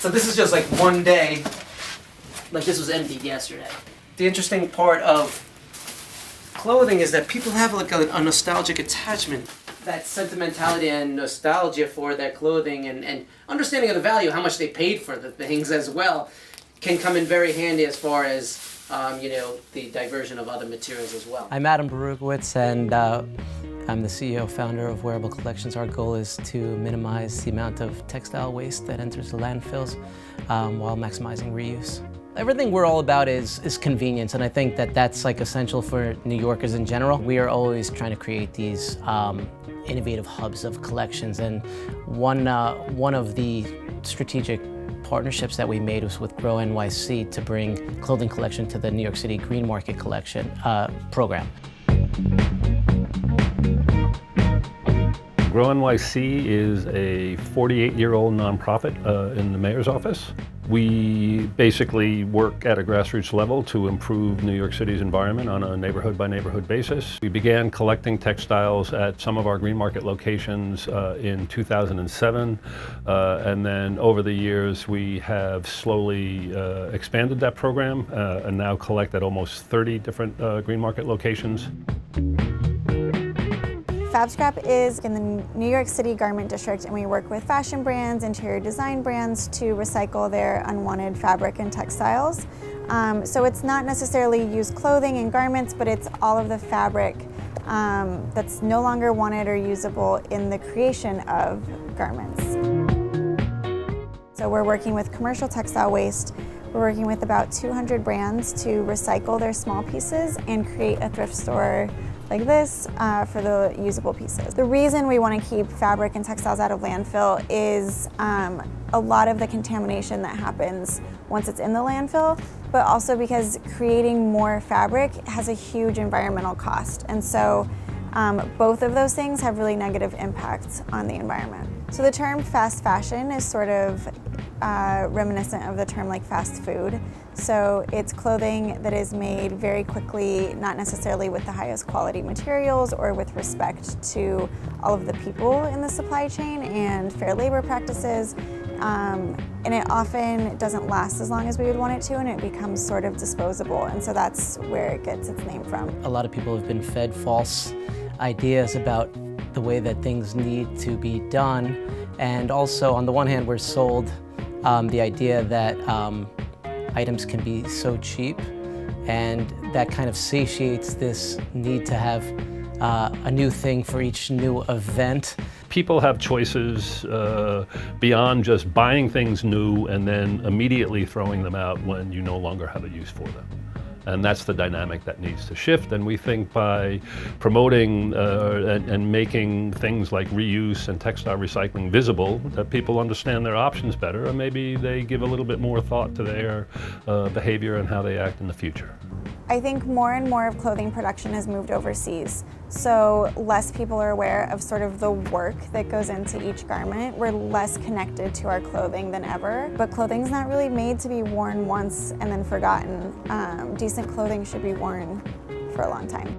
So this is just like one day, like this was emptied yesterday. The interesting part of clothing is that people have like a nostalgic attachment. That sentimentality and nostalgia for their clothing and understanding of the value, how much they paid for the things as well, can come in very handy as far as the diversion of other materials as well. I'm Adam Barukowitz, and I'm the CEO founder of Wearable Collections. Our goal is to minimize the amount of textile waste that enters the landfills while maximizing reuse. Everything we're all about is convenience, and I think that that's like essential for New Yorkers in general. We are always trying to create these innovative hubs of collections, and one of the strategic partnerships that we made was with Grow NYC to bring clothing collection to the New York City Green Market Collection program. Grow NYC is a 48-year-old nonprofit in the mayor's office. We basically work at a grassroots level to improve New York City's environment on a neighborhood-by-neighborhood basis. We began collecting textiles at some of our green market locations in 2007, and then over the years we have slowly expanded that program and now collect at almost 30 different green market locations. Fab Scrap is in the New York City Garment District, and we work with fashion brands, interior design brands to recycle their unwanted fabric and textiles. So it's not necessarily used clothing and garments, but it's all of the fabric that's no longer wanted or usable in the creation of garments. So we're working with commercial textile waste. We're working with about 200 brands to recycle their small pieces and create a thrift store like this for the usable pieces. The reason we want to keep fabric and textiles out of landfill is a lot of the contamination that happens once it's in the landfill, but also because creating more fabric has a huge environmental cost. And so both of those things have really negative impacts on the environment. So the term fast fashion is sort of reminiscent of the term like fast food. So it's clothing that is made very quickly, not necessarily with the highest quality materials or with respect to all of the people in the supply chain and fair labor practices. And it often doesn't last as long as we would want it to, and it becomes sort of disposable. And so that's where it gets its name from. A lot of people have been fed false ideas about the way that things need to be done. And also, on the one hand, we're sold the idea that items can be so cheap, and that kind of satiates this need to have a new thing for each new event. People have choices beyond just buying things new and then immediately throwing them out when you no longer have a use for them. And that's the dynamic that needs to shift. And we think by promoting and making things like reuse and textile recycling visible, that people understand their options better, and maybe they give a little bit more thought to their behavior and how they act in the future. I think more and more of clothing production has moved overseas. So less people are aware of sort of the work that goes into each garment. We're less connected to our clothing than ever, but clothing's not really made to be worn once and then forgotten. Decent clothing should be worn for a long time.